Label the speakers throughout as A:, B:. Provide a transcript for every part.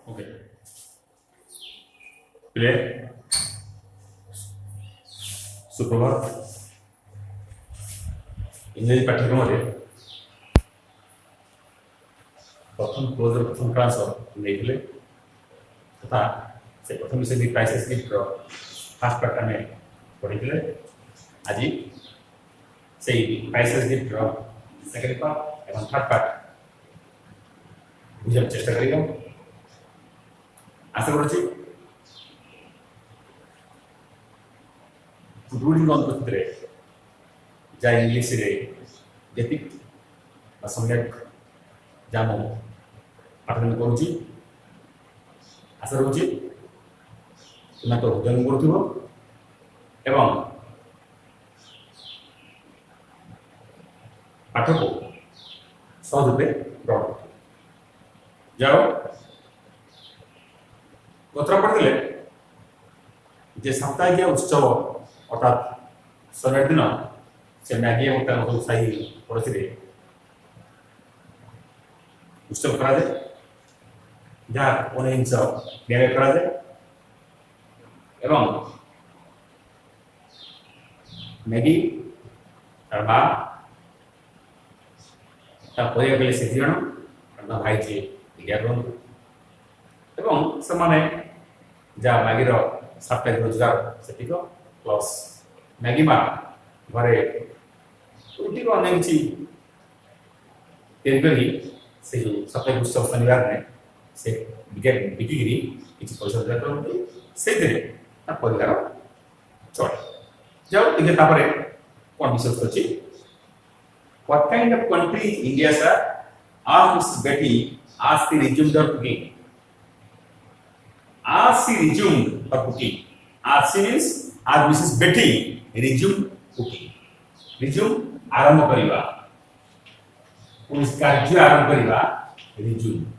A: Okay play सुप्रभात इंग्रेजी पाठ्यक्रम प्रथम क्लोज प्रथम क्लास नहीं तथा से प्रथम विषय प्राइसेस गिफ्ट फास्ट पार्ट आम पढ़ी आज से प्राइसेस गिफ्ट सेकेंड पार्ट एवं थर्ड पार्ट बुझा चेष्टा कर आशा कर रूलिंग अनुपस्थित जहाँ इंग्लीश जी सम्यक जहाँ पाठन करुच्ची आशा रोचे तुम्हें तो हृदय कर पाठ को सहज रूपे ग्रहण कर जाओ गतरा पढ़ते जे साप्ताहिक उत्सव अर्थात शनिवार दिन से मैगी और साही पड़ोसी उत्सव करा जहाँ अनेक जिन न्याय करा मैगी तार माँ परिवार गले से जन भाई जी इंडिया से जहाँ मैगी साप्ताहिक रोजगार से प्लस मैगी माँ घरे रुटी को अनेक चीज से साप्ताहिक उत्सव शनिवार में से बिकिकी किसी पैसा रोजगार करते से परिवार चले जाओ देखिए कौन विशेष अच्छी What kind of country is India, sir? Asked Mrs. Betty as she resumed her cooking. As she resumed her cooking. As she means as Mrs. Betty resumed cooking. Resume आरंभ करिबा. उस कार्य आरंभ करिबा resume.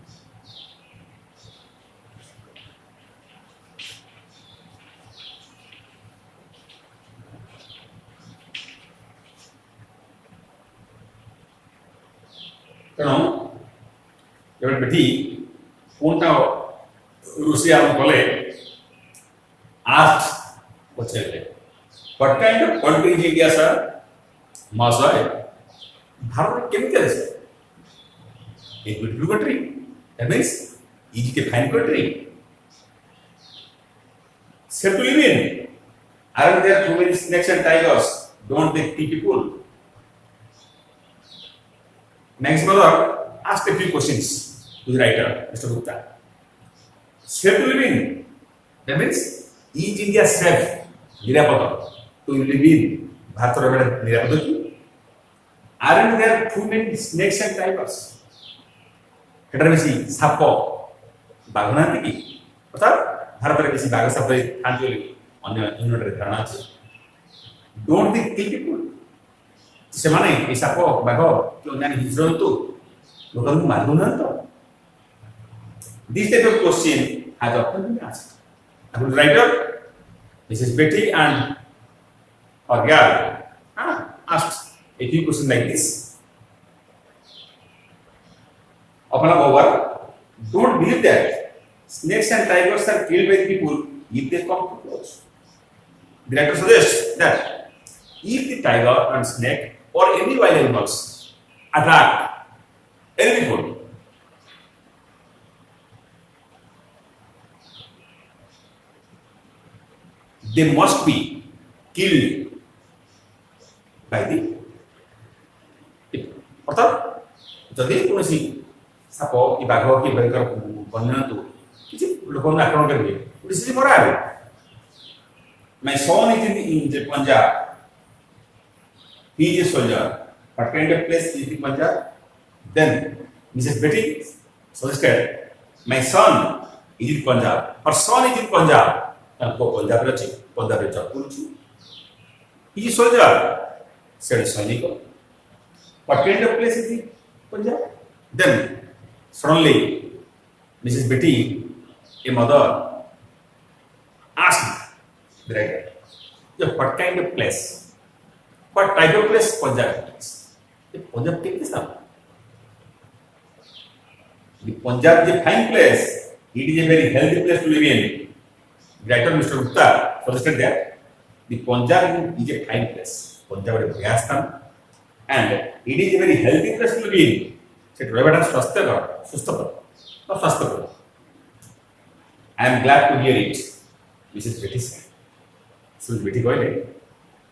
A: तेणु जब बेटी पुनः रोषे आरंभ कले आस्ट पचारे what kind of country is India sir महाशय भारत केमिकल है एक beautiful country that means is के fine country safe to live in are there too many snakes and tigers don't they kill people Next brother asked a few questions to the writer, Mr. Gupta. Safe to live in. That means, is India safe? Nirapada. To live in. Bharat Rabada Nirapada ki. Aren't there too many snakes and tigers? Ketar besi sapo. Bagna ki. Athar Bharat Rabada besi baga sapo thanti oli. Anya unit re dharana ache. Don't they kill people? ସେମାନେ ଏ ସାପ ବାଘ କି ଅନ୍ୟାନ୍ୟ ହିଂସ୍ର ଜନ୍ତୁ ଲୋକଙ୍କୁ ମାରୁନାହାନ୍ତି This type of question has often been asked. I would writer Mrs. Betty and her girl asked a few questions like this. Upon over, don't believe that snakes and tigers are killed by the people if they come too close. The writer suggests that if the tiger and snake or any wild animals attack any people, they must be killed by the people. अर्थात जदि कौन shop कि बाघ कि भयंकर वन्यजंतु किसी लोक आक्रमण करेंगे मरा है My son is in the Punjab. He is a soldier. What kind of place is the Punjab? Then Mrs. Betty suggested, my son is in Punjab. Her son is in Punjab. Tanko Punjab rachi. Punjab rachi puluchu. He is soldier. Said Soiniko. What kind of place is the Punjab? Then suddenly Mrs. Betty, a mother, asked the writer, what kind of place? What type of place Punjab is? Punjab take this up. The Punjab is a fine place. it is a very healthy place to live in. Writer Mr. Gupta suggested that the Punjab is a fine place. Punjab is a Bhyastan, and it is a very healthy place to live in. So, Ravada Swasthakar, Susthakar, or Swasthakar. I am glad to hear it. Mrs. Betty said. So, Betty Goyle,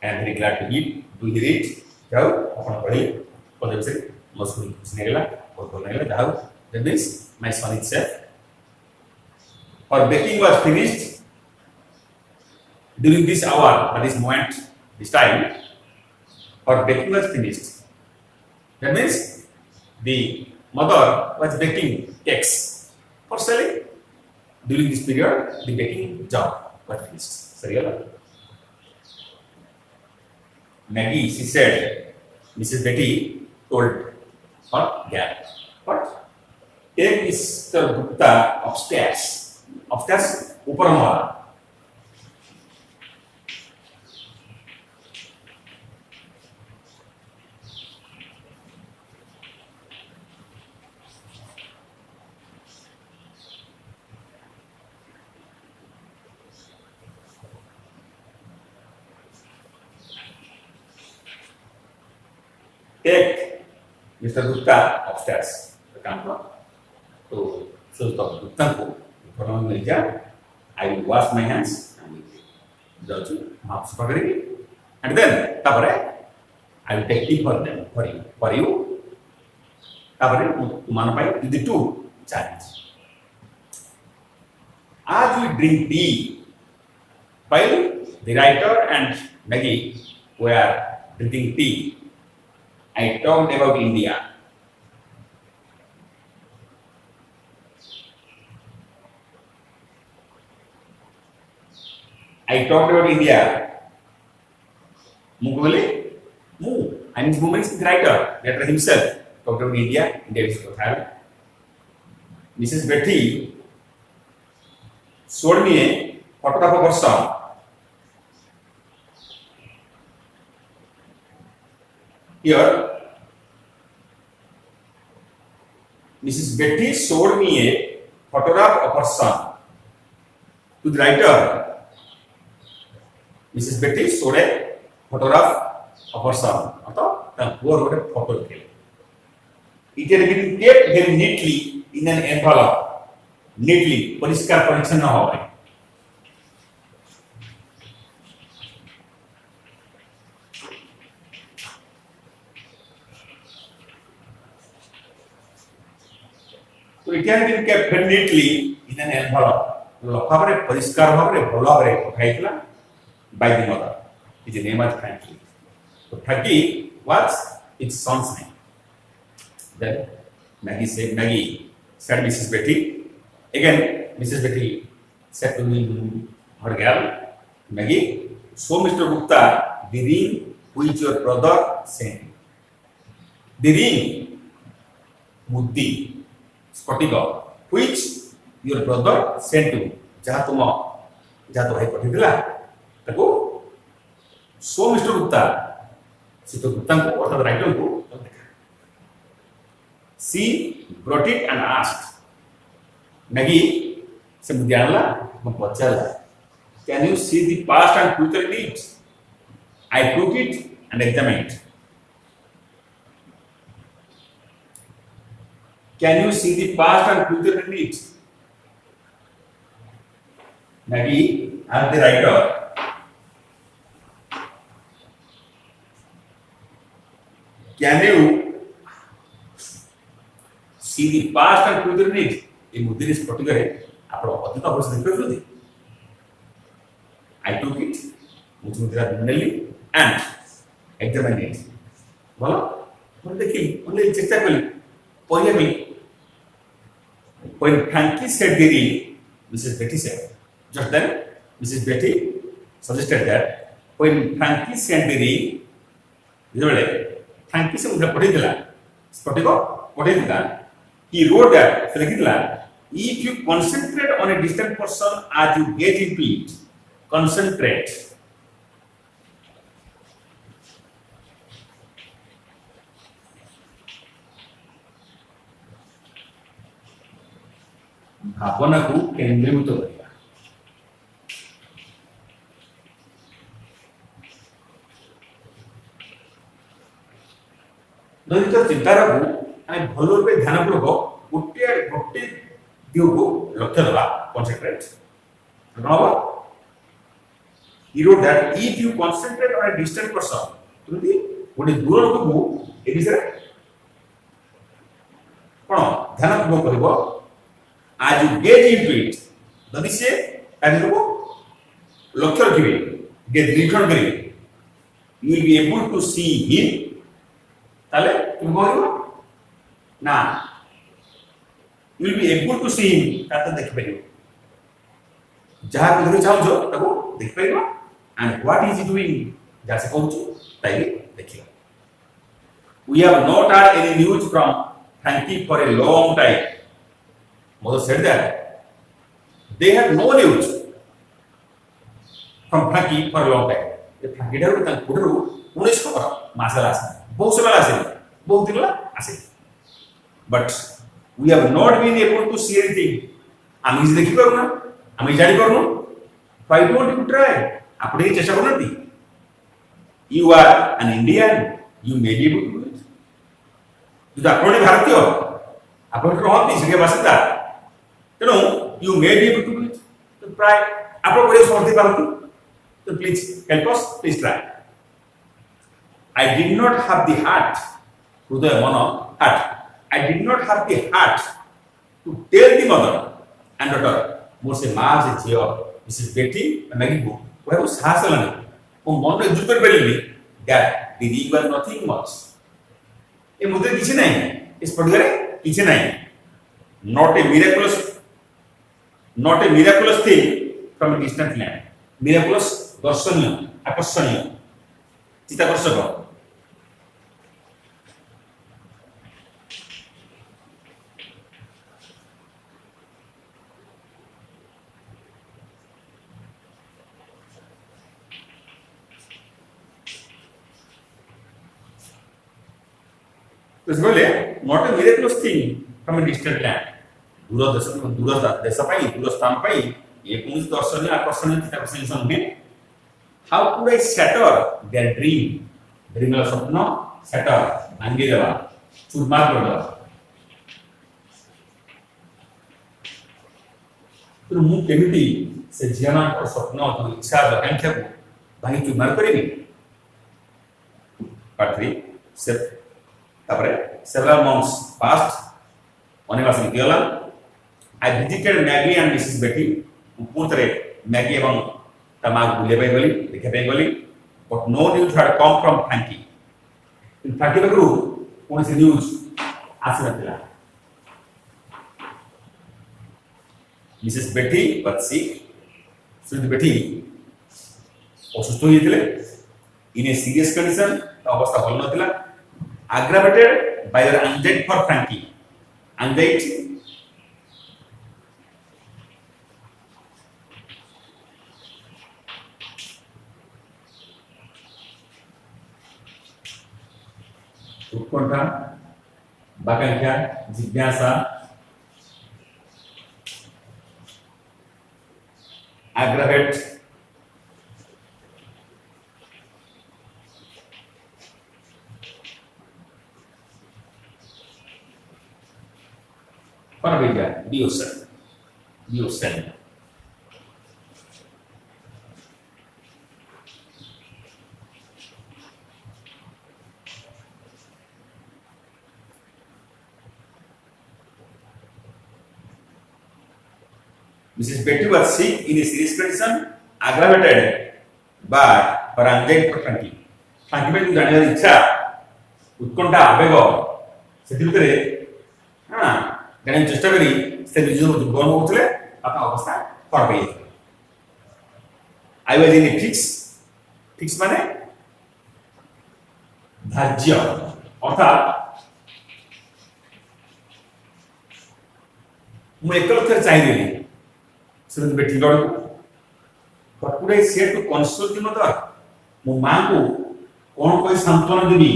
A: I am very glad to hear it. How? Upon Padi, for the visit, Moscow, Snegala, or Gonella, how? That means my son is safe. Her baking was finished during this hour, at this moment, this time. Her baking was finished. That means the mother was baking cakes for selling. During this period, the baking job was finished. Serial. Maggie, she said, Mrs. Betty told her girl, what? Take Mr. Gupta upstairs. Upstairs, Uparamala. Take Mr. Gupta upstairs. So, Gupta ko, I will wash my hands and then I will take tea for them, for you. The two challenge. As we drink tea, while the writer and Maggie were drinking tea, I talked about India. I talked about India. And his woman is the writer himself. Talked about India. India is total. Mrs. Betty showed me a photograph of her son. Here, Mrs. Betty showed me a photograph of her son. To the writer, Mrs. Betty showed a photograph of her son. Who wrote a photo. It had been kept very neatly in an envelope. Neatly, परिष्कार परिच्छन्न हो गए. So it has been kept very neatly in an envelope. लफावरे परिष्कार Bhavre भलावरे पठाइतला by the mother. His name was Frankie. So Frankie was its son's name. Then Maggie said Mrs. Betty. Again, Mrs. Betty said to me, her girl, Maggie, show Mr. Gupta the ring which your brother sent. The ring, Muddi, Spotigo, which your brother sent to. Jaha to hai patidila. Tako, show Mr. Gupta. Mr. Gupta ko, or the writer ko. She brought it and asked, Maggie, can you see the past and future in it? I took it and examined it. Can you see the past and future in it? Maggie, I am the writer. Can you see the past and future in it? ये मुद्दे इस particular है आप लोग पता हो सकते हैं फिर I took it मुझे मुद्रा ढूंढने ली and examined it बोला मैंने देखी मैंने चेक कर ली पढ़िए भी when Frankie said the ring Mrs. Betty said just then Mrs. Betty suggested that when Frankie said the ring इधर Frankie से मुद्रा पढ़ी दिला पर्टिकुलर पढ़ी दिला he wrote that if you concentrate on a distant person as you get into it, concentrate. भावना को केंद्रीभूत करवा दलित चिंतार को आम भल रूपे ध्यान पूर्वक गोटे गोटे दिग को लक्ष्य देवा कॉन्सेंट्रेट हम you wrote that if you concentrate on a distant person तुरंती गोटे दूर लोक को ए विषय कोन ध्यान पूर्वक करबो as you gaze into it जदि से ताकि को लक्ष्य रखिबे गेज निरीक्षण करिवे you will be able to see him ताले तुम कहबो ना you will be able to see him ताते देख परिबो जहा को धरि चाहो ताको देख परिबो and what is he doing जैसे कहूँ ताई देखिए we have not had any news from Frankie for a long time mother said that they have no news from Frankie for a long time ये Frankie डालो तंग कुडरू उन्नीस खबर मासाला आसे बहुत समय आसे बहुत दिन ला आसे but we have not been able to see anything आमी इसे देखी करूँ ना आमी जारी करूँ why don't you try आप ये चेष्टा करना थी you are an Indian you may be able to do it जो आपने भारतीय आपने रहती इसके बासिंदा तेणु you may be able to do it तो प्राय आप बड़े समर्थी भारती तो please help us please try I did not have the heart हृदय मन heart I did not have the heart to tell the mother and daughter मोर से माँ से झियो मिसेस बेटी मैगी को वह साहस लाने वो मन में Zucker Bellini that the river nothing much ये मुद्दे किसी नहीं इस पढ़ने किसी नहीं not a miraculous thing from a distant land miraculous दर्शनीय आकर्षणीय चित्ताकर्षक तो बोले not a miraculous thing from a distant land दूर देश पाई दूर स्थान पाई ये कौन दर्शनीय आकर्षणीय चित्ताकर्षणीय संगे how could I scatter their dream स्वप्न सैटर भांगी देवा चूरमार कर देवा तो मु केमिति से जीवन और स्वप्न और इच्छा आकांक्षा को भांगी चूरमार करेगी पार्ट 3 से तापरे several months passed अनेक मास गला I visited Maggie and Mrs. Betty पुतरे मैगी एवं तमाग बुले पे गली देखे पे गली but no news had come from Frankie in Frankie बकरू कौन सी न्यूज़ आसी नथिला Mrs. Betty was sick Mrs. Betty असुस्थ होई थिले in a serious condition अवस्था भल नथिला aggravated by their anxiety for Frankie. Anxiety उत्कंठा बाकांक्षा जिज्ञासा aggravate Parabéns, Wilson. Mrs. Betty was sick in a serious condition, aggravated by her anxiety for Frankie. Frankie में जाने वाली इच्छा, उत्कंठा आवेग, सेठी भितरे, हाँ गाने चेष्टा करी से निजो दुर्गम होतले अपना अवस्था फड़ गई I was in a fix माने धार्य अर्थात मु एकल थर चाहि देली सुरत बेटी गड़ बट पुरे से टू कंसोल द मदर मो मां को कोन कोई सांत्वना देबी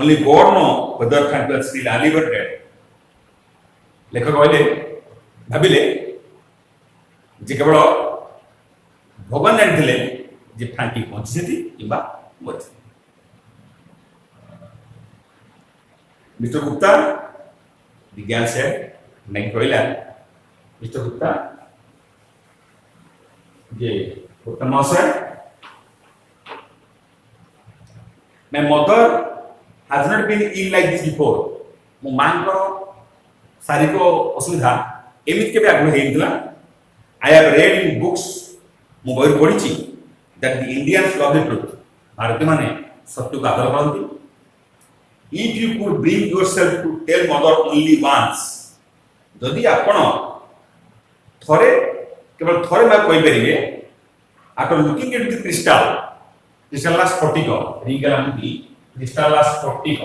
A: only God know whether Frank was still alive or dead. लेखक कहले भाविले जे केवल भगवान जानते जे फ्रांकी बंची कि मरी मिस्टर गुप्ता विज्ञान से नहीं कहला मिस्टर गुप्ता जे गुप्ता महाशय my mother has not been ill like this before मो मां को शारीरिक असुविधा एमित के आगे हेइतला I have read in books मो बही पढ़ी that the Indians love the truth भारतीय माने सत्य को आदर करती if you could bring yourself to tell mother only once जदि आपण थरे केवल थरे मैं कहि परिबे after looking at the crystal स्फटिक रिंगलामुदी क्रिस्टल स्फटिक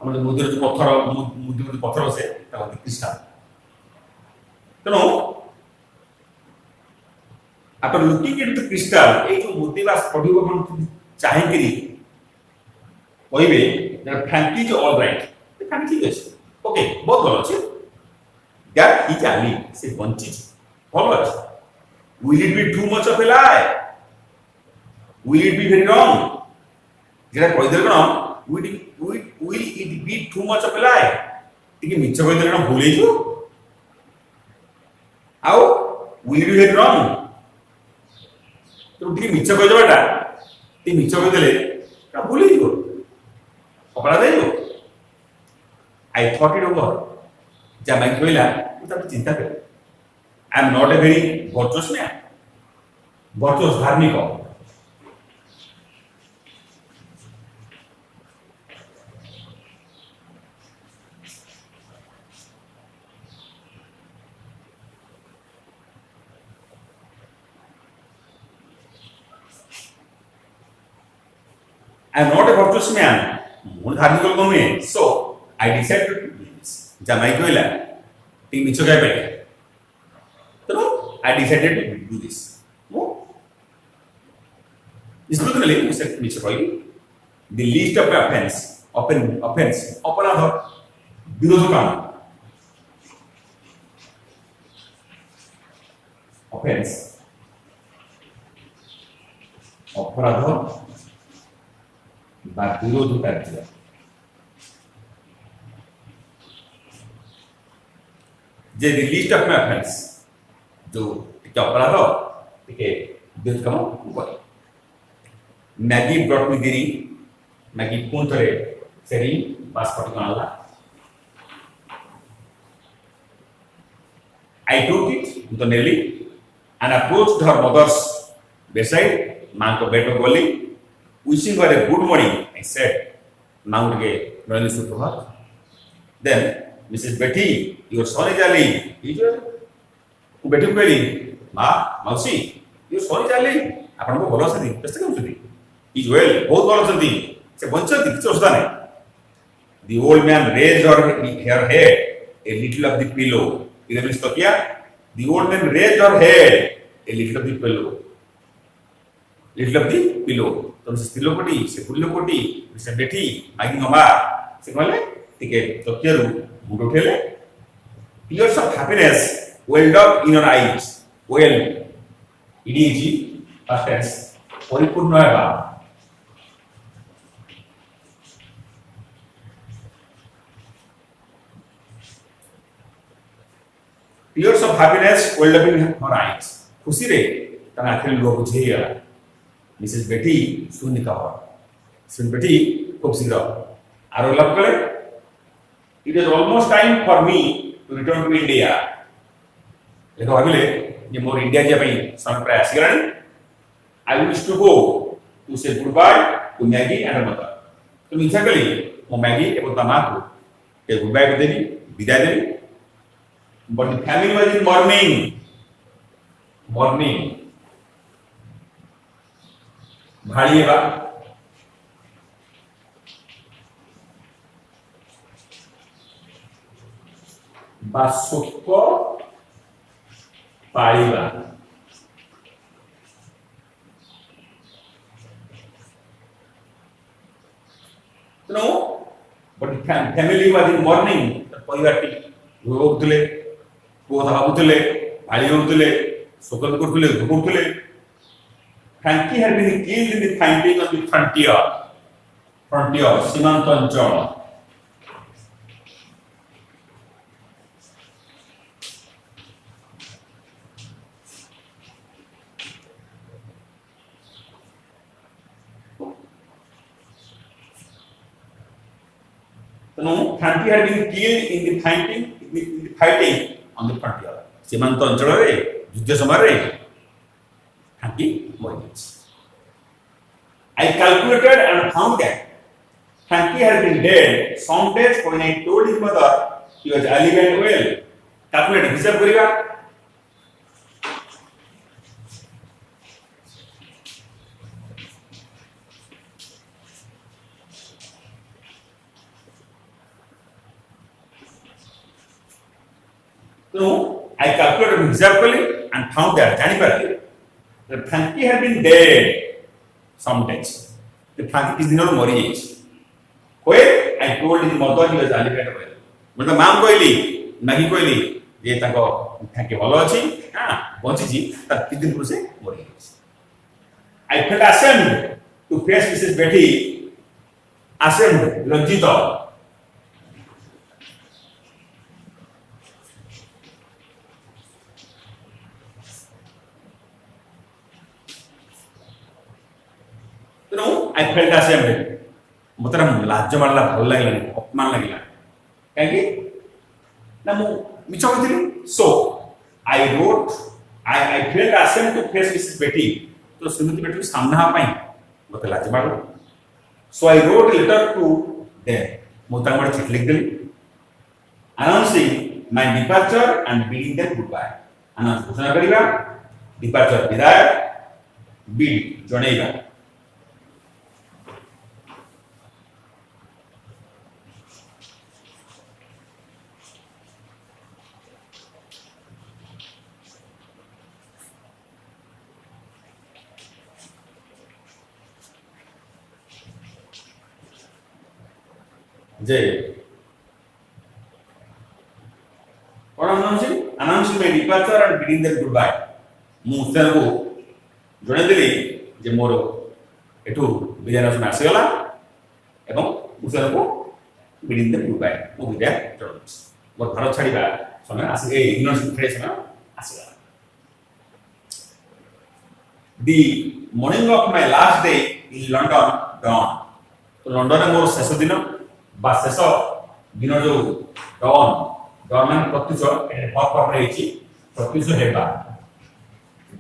A: हमर मुद्र जो पत्थर से क्रिस्टल तेणु after looking at the crystal ए जो मुद्रा स्फटिक मन चाहिकरी कहबे that frankly is all right frankly is okay बहुत भलो अछि दैट इज alive से बंची भलो अछि will it be too much of a lie will it be very wrong जेरा कहि देल कोन will it be too much of a lie टिके मिछ कहि देल कोन भूलै छु आउ will it be very wrong तो टिके मिछ कहि देबाटा ती मिछ कहि देले का भूलै छु अपराध है जो आई थॉट इट ओवर जब मैं कहला तब चिंता कर I am not a very virtuous man virtuous धार्मिक I am not a virtuous man. Mon धार्मिक लोग में so I decided to do this. जब मैं कहला ती मिछ गए पे तो I decided to do this. वो इस बुक में लिखा है मिछ कहि the least of offense अपराध विरोध काम offense अपराध बा विरोध कार्य जे लिस्ट ऑफ माय ऑफेंस जो टिके अपराध टिके विरोध काम करे मैगी ब्रॉट मी गिरी मैगी कोन तरे सेरी पासपोर्ट बनाला I took it to Nelly and approached her mother's bedside मां को बेड पे बोली wishing her a good morning I said now to Nalini Suprabhat then Mrs. Betty your son is alive is you Betty कहली मां मौसी your son is alive आपण को भलो सदी कष्ट केम सदी is well बहुत भलो सदी से बंचती किछ असुविधा नहीं the old man raised her head a little of the pillow इधर इस तो क्या the old man raised her head a little of the pillow तो स्त्री लोकटी से पुल्ल लोकटी से बेटी मागी ममा से कहले टिके तकियारु मुंड उठेले tears of happiness welled up in her eyes well इडीजी past tense परिपूर्ण हेबा tears of happiness welled up in her eyes खुशी रे ता आखिर लोग बुझेया मिसेस बेटी सुन का सुन बेटी खूब शीघ्र आरो लव करे it is almost time for me to return to India लेको भाबिले जे मोर इंडिया जे पई समय प्राय आसीगलानी I wish to go to say goodbye to Maggie and mother तो इच्छा कली मो मैगी एवं तमा को के गुड बाय देबी विदाय देबी but the family was in mourning भाड़िएगा बासुक पाड़ीबा but family was in mourning. ପରିବାରଟି ଭୋଗୁଥିଲେ, ପୁଅ କଥା ଭାବୁଥିଲେ, ଭାଳି ହେଉଥିଲେ, ଶୋକ କରୁଥିଲେ, ଭୋଗୁଥିଲେ। Frankie had been killed in the fighting on the frontier, ସୀମାନ୍ତ ଅଞ୍ଚଳ। Frankie had been killed in the fighting on the frontier, ସୀମାନ୍ତ ଅଞ୍ଚଳରେ ଯୁଦ୍ଧ ସମୟରେ Frankie ମରିଯାଇଛି। I calculated and found that Frankie had been dead some days when I told his mother he was alive and well. Calculate हिसाब करिगा। So I calculated हिसाब कली and found that जानी पारली that Frankie had been dead some days. The Frankie किस दिन और मरी जाइए। When I told his mother he was alive and well. मतलब माम कोइली नगी कोइली ये ताको Frankie भलो अछि हां बंची जी तर किस दिन पुसे मरी जाइए। I felt ashamed to face Mrs. Betty, ashamed लज्जित। I felt ashamed. मतलब लाज मारला भल लागलानी अपमान लागला काहे ना मु मिछो कहथिली सो आई felt ashamed to face Mrs. Betty तो श्रीमती बेटी सामना हा पाई मते लाज मारला सो आई wrote a letter to them मु तांगड चिठी लिख देली announcing my departure and bidding them goodbye announce घोषणा करिवा डिपार्चर विदाय बिड जणैबा जे और announcing my departure and bidding them goodbye मु सेन को जणे देली जे मोर एठू विदाय समय आसीगला एवं मु सेन को bidding them goodbye मु विदाय जणुछि मोर घर छाड़ीबा समय आसी ए यूनिवर्सिटी फ्रेश समय आसीगला the morning of my last day in London dawn तो लंडन में मोर शेष दिन बा शेष दिन जो डॉन मान प्रत्युष एटे पॉप अप रहिछि प्रत्युष हेबा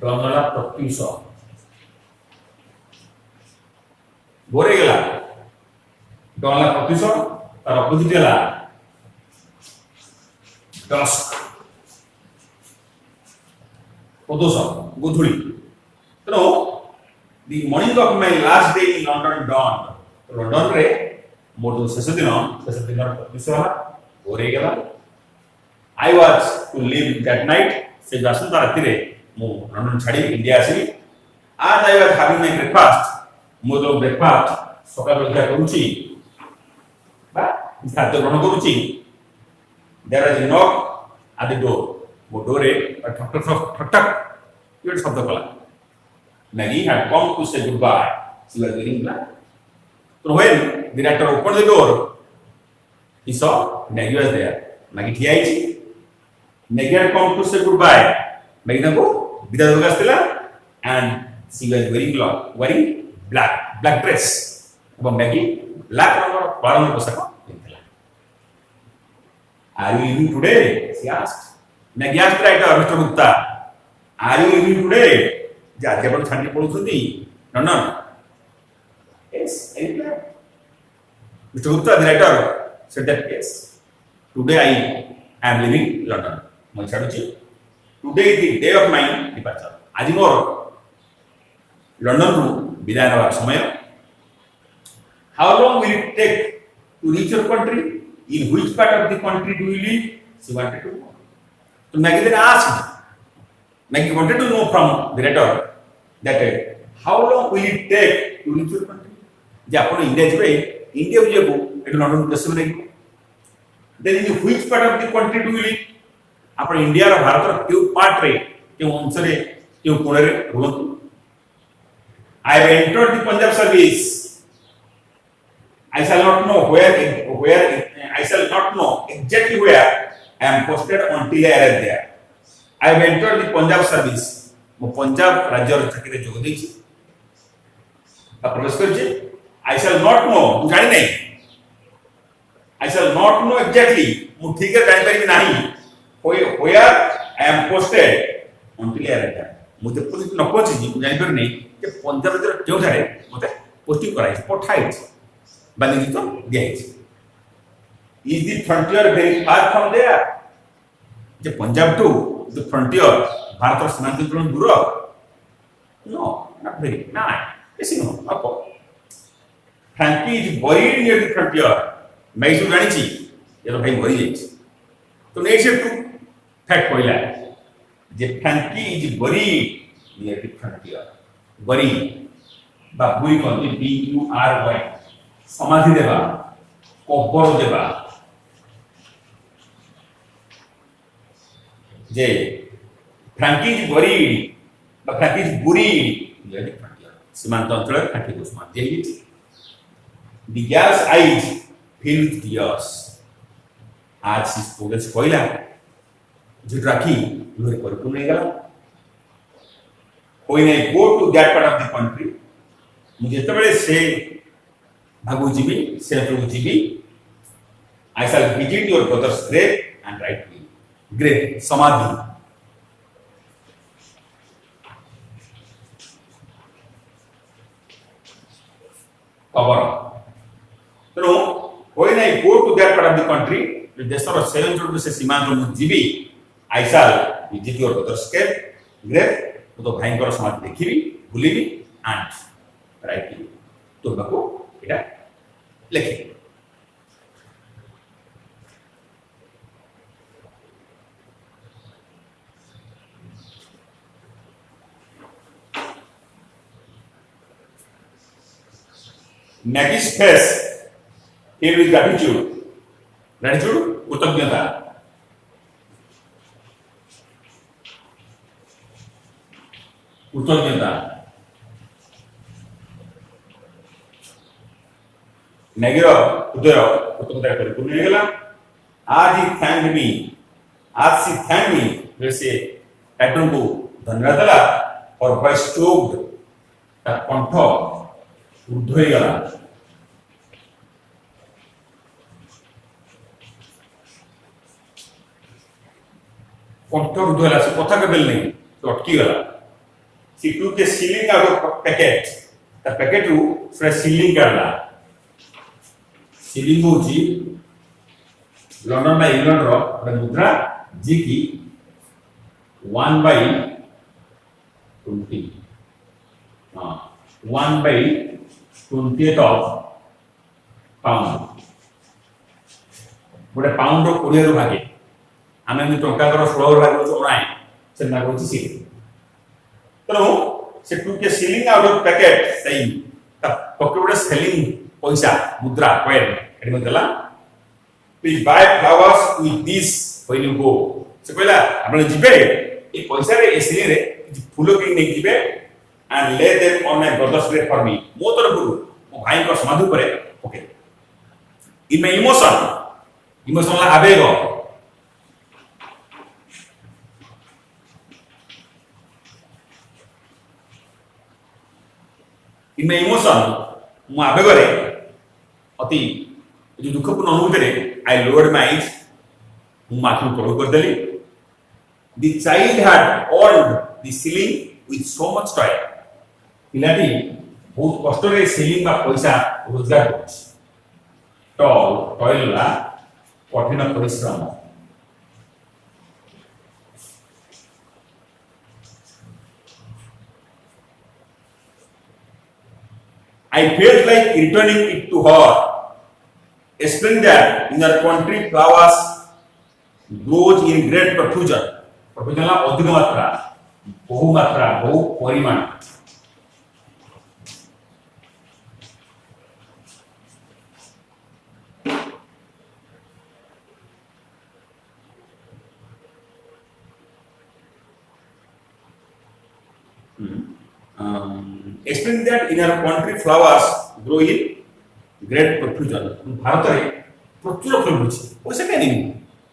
A: डॉनला प्रत्युष बोरे गेला डॉनला प्रत्युष तार अपोजिट गेला डस्क प्रदोष गोधुली तो the morning of my last day in London dawn London रे मोर जो शेष दिन प्रत्युष बोरे गेला I was to leave that night से आसंता राति रे मु लंडन छाड़ी इंडिया आसी as I was having my breakfast मु जो ब्रेकफास्ट सकाळ जलखिया करूची बा खाद्य ग्रहण करूची there is a knock at the door मो डोर रे ठक ठक ठक ठक ये शब्द कला Maggie had come to say goodbye she was wearing black so when the director opened the door he saw Maggie was there Maggie ठिया आइची Maggie had come to say goodbye. Maggie को विदा होगा स्थिला and she was wearing black dress. अब Maggie black रंग बारंग पोशाक पिंधला. Are you leaving today? She asked. Maggie asked writer Mr. Gupta. Are you leaving today? जाते अपन छाड़ी पड़ू थी no. Yes, I replied. Mr. Gupta, the writer, said that yes. Today I am leaving London. Today is the day of my departure. आज मोर London रु विदाय नवा समय How long will it take to reach your country? In which part of the country do you live? She wanted to know. So Maggie then asked. Maggie wanted to know from the writer that how long will it take to reach your country? जे आपण India जिबे India जिबो एटु London देश में then in which part of the country do you live आपण India रो भारत रो क्यू part रे क्यों अंश रे क्यों कोण रे रुहतु I have entered the Punjab service I shall not know where I shall not know exactly where I am posted until I arrive there. I have entered the Punjab service. मो पंजाब राज्य चाकरी जोग देछि प्रवेश करछि I shall not know मु जानि नै I shall not know exactly मु ठीक है जानि परिबि नाही where I am posted until I arrive there. मुते पुलिस न पहुंची मु जानि पर नै जे पंजाब राज्य केउ ठारे मते पोस्टिंग कराइ पठाइ बनी तो दिया is the frontier very far from there जे Punjab to the frontier Bharat सीमांत दूर नो नॉट वेरी नाइन ऐसे no up Frankie is buried near the frontier मैं जो जानि छी ये तो भाई मरी जाई तो नेक्स्ट से टू फैक्ट पहिला जे Frankie is buried near the frontier बरी बा बुई कोन बी यू आर वाई समाधि देवा कब्र देवा जे फ्रैंकी इज बरीड बा फ्रैंकी इज बुरीड सीमांत अंचल फ्रैंकी को समाधि दिया the girls eyes fill with tears आज सी स्टूडेंट्स कोइला जो राखी लुरे परिपूर्ण हो गला कोई नहीं go to that part of the country मुझे तबले से भागु जीवी सेंट्रल जीवी I shall visit your brother's grave and write to you grave समाधि कबर तेणु कोई नहीं go to that part of the country देशर से अंचल से सीमांत मु जीवी I shall visit your brother's grave तो भाई को समाधि देखिबी बुलिबी एंड राइट टू यू तो बाको एटा लिखे Maggie's face filled with gratitude. Gratitude, कृतज्ञता. कृतज्ञता. मैगी रो हृदय कृतज्ञता परिपूर्ण हो गला. आज ही थैंक मी. आज सी थैंक मी वैसे पैटर्न को धन्यवाद दला और वॉइस चोक्ड ता कंठ उर्ध हो गला. कंठ उर्ध होला से कथा के बेल नहीं तो अटकी गला. सी टू के सीलिंग आउट पैकेट ता पैकेट रु फ्रेश सीलिंग करला. सीलिंग होची लंडन बाय इंग्लैंड रो मुद्रा जी की 1/20 हां 1/20 ऑफ पाउंड गोटे पाउंड रो 20 रो भागे आमे नि टंका करो 16 रो भागे जो नाही से ना होची सी तो से टू के सीलिंग आउट ऑफ पैकेट सही ता पके सेलिंग पैसा मुद्रा कॉइन एडी में देला please buy flowers with this when you go से कहला आपण जिबे ए पैसा रे ए सीलिंग रे फूल के नै जिबे and lay them on my brother's grave for me मो तरफ मो भाई को समाधि करे ओके इन माय इमोशन ला आवेग इन माय इमोशन मो आवेग रे अति जो दुखपूर्ण अनुभूति रे आई लोड माय आईज मु माथु तळु कर देली the child had hold the shilling with so much toil पिलाटी बहुत कष्ट रे सीलिंग बा पैसा रोजगार करछ तो टॉयल ला कठिन परिश्रम I felt like returning it to her. Explain that in our country flowers grows in great profusion. Profusion ला अधिक मात्रा, बहु परिमाण. explain that in our country flowers grow in great profusion. Bharat में प्रचुर फूल होची पैसा क्या नहीं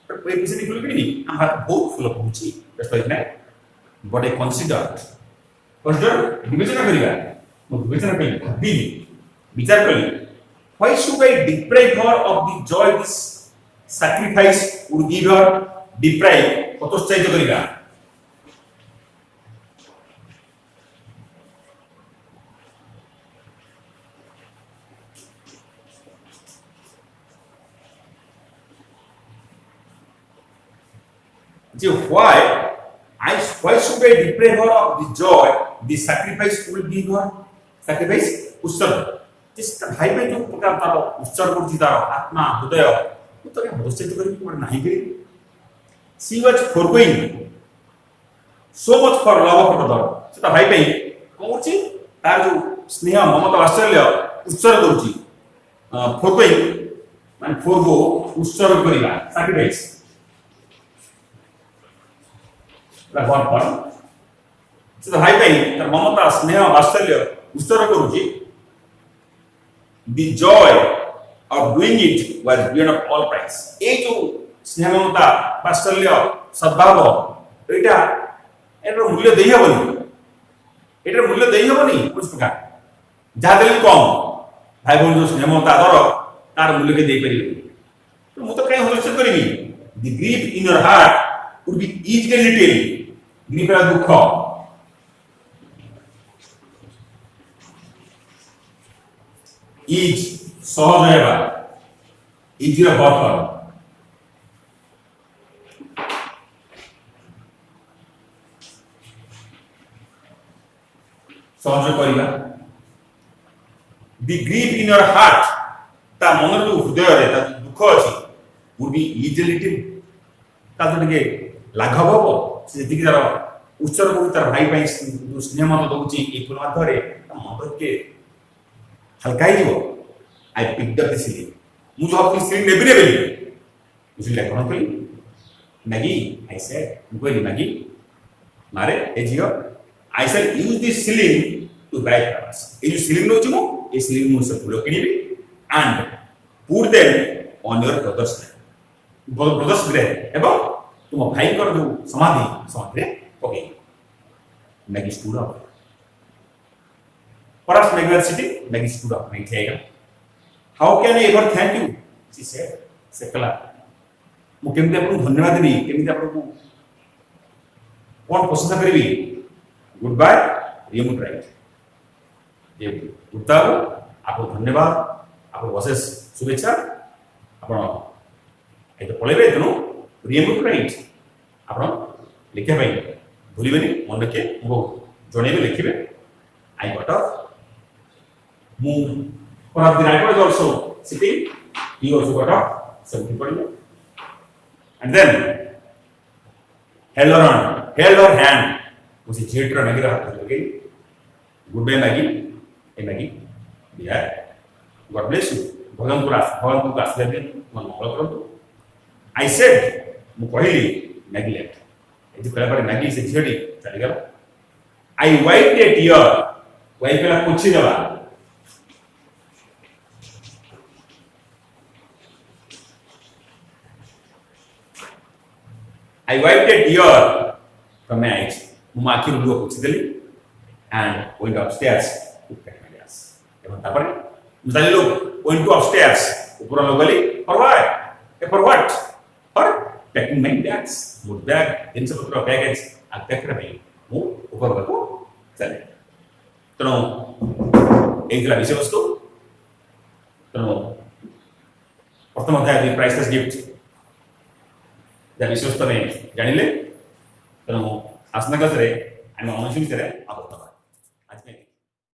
A: पर कोई पैसा नहीं फूल भी नहीं हम भारत बहुत फूल होची व्यस्त है बट आई कंसीडर विवेचना करिबा मो विवेचना करी भाबी विचार करी why should I deprive her of the joy this sacrifice would give her deprive হতোৎসাহিত করিবা why why should I deprive her of the joy the sacrifice will give her sacrifice उत्सर्ग जिसका भाई में जो प्रकार तारो उत्सर्ग करती तारो आत्मा हृदय तो क्या भरोसे तो करी पर नहीं करी she was foregoing so much for love of her सेटा भाई पे कोन करछि तार जो स्नेह ममता वात्सल्य उत्सर्ग करूछि foregoing माने फोरगो उत्सर्ग करिला sacrifice भगवान पर से भाई भाई तर ममता स्नेह वात्सल्य उत्सर्ग करूची the joy of doing it was beyond of all price ए जो स्नेह ममता वात्सल्य सद्भाव एटा एटर मूल्य देई हबनी एटर मूल्य देई हबनी कुछ प्रकार जहा देली कम भाई बहन जो स्नेह ममता आदर तार मूल्य के देई परिबे तो मु तो कहीं होलसेल करिबी the grief in your heart would be easily little ग्रीपरा दुख इज सहज हेबा इजिर बफर सहज करिबा the grief in your heart ता मन जो हृदय रे ता दुख अछि वुड बी इजिली ता तके लाघव हो से दिख जरा उत्सर्ग को तार भाई भाई जो स्नेह मत दउची ए फुल माधरे मन के हल्का ही जो आई पिक्ड अप दिस लिप मु जो अपनी स्क्रीन नेबे नेबे मुझे लेखन कली मैगी आई सेड मुको मैगी मारे ए जियो I said use this shilling to buy flowers ए जो सीलिंग नो छिमो ए सीलिंग मु से फुल किनिबी and put them on your brothers grave एवं तुम भाई कर जो समाधि समाधि रे okay Maggie stood up perhaps Maggie was sitting Maggie stood up नहीं थेगा how can I ever thank you she said से कला मु केमते आपन धन्यवाद देबी केमते आपन को कोन प्रशंसा करबी गुड बाय रिमोट राइट जे उतारो आपको धन्यवाद आपको बसेस शुभेच्छा आपन ए तो पळेबे तनो रिमोट राइट आपन लिखे भाई भूलिबेनी मन रखे मो जणेबे लिखिबे आई गॉट अप मु one of the writers also sitting he also got up some people and then held her hand उसे जेटर मैगी हाथ लगे गुड बाय मैगी ए मैगी दिया गॉड ब्लेस यू भगवान को आशीर्वाद दिन मन मंगल करंतु आई सेड मु कहली मैगी लेफ्ट एति कहला पर मैगी से झेडी चली गला आई वाइप्ड ए टीयर वाइप कला पोछि देबा I wiped a tear from my eyes. Mumaki rulo kuchideli and went upstairs to pack my gas. Evan tapare mudali log went to upstairs. Upura logali for what? For what? For packing my bags. Mood bag, in some of baggage, and pack rabi. Mu upar ko chale. Tano ekla bishay vastu. Tano प्रथम अध्याय priceless gift या विश्वस्त में जानिले तेणु आसना class रे आम अनुष्ठित आबद्ध